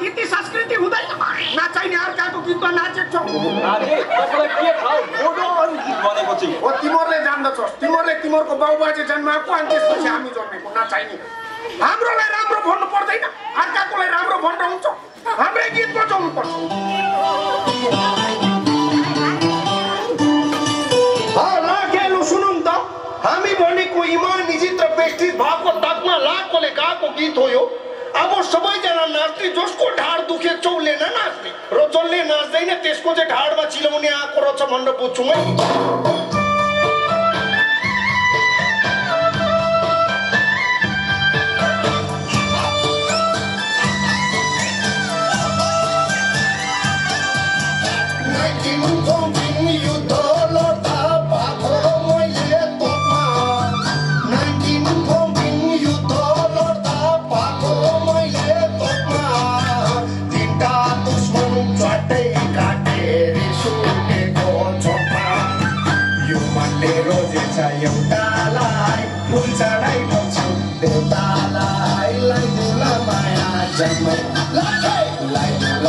रीति संस्कृति हुँदैन नचाहिने अर्काको गीतमा नाचेछौ अरे तपाईलाई के थाहा बोडो अरु गीत भनेको चाहिँ ओ तिमीहरुले जान्दछौ तिमीहरुले तिमीहरुको बाउबाजे जन्माएको अनि त्यसपछि हामी जन्मेको नचाहिने हाम्रोलाई राम्रो भन्नु पर्दैन अर्काकोलाई राम्रो भन्नु हुन्छ हाम्रै गीत बजाउनु पर्छ लागेलु सुनौं त हामी भनेको इमान इज्जत र बेइज्जती भएको तकमा लाखले गाएको गीत हो यो अब सबैजना नाच्ने जसको ढाड दुखे चौले नाच्ने र जसले नाच्दैन त्यसको चाहिँ ढाडमा चिलाउने आएको रहेछ भनेर बुझ्छु म एउटालाई फुल चढाइ ल्याउँछु देउतालाई लाई दुला माया जन्म लाई